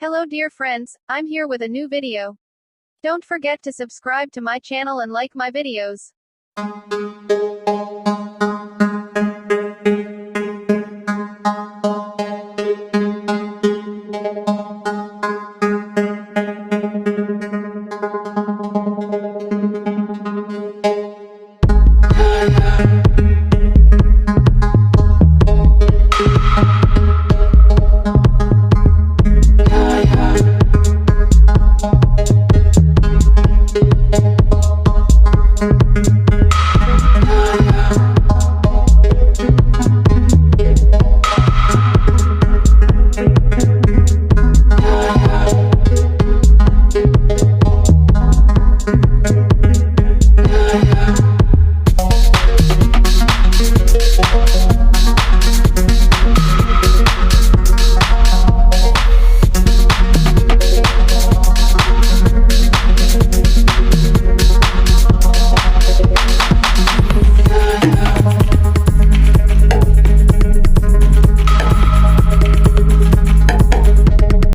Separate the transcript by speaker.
Speaker 1: Hello dear friends, I'm here with a new video. Don't forget to subscribe to my channel and like my videos.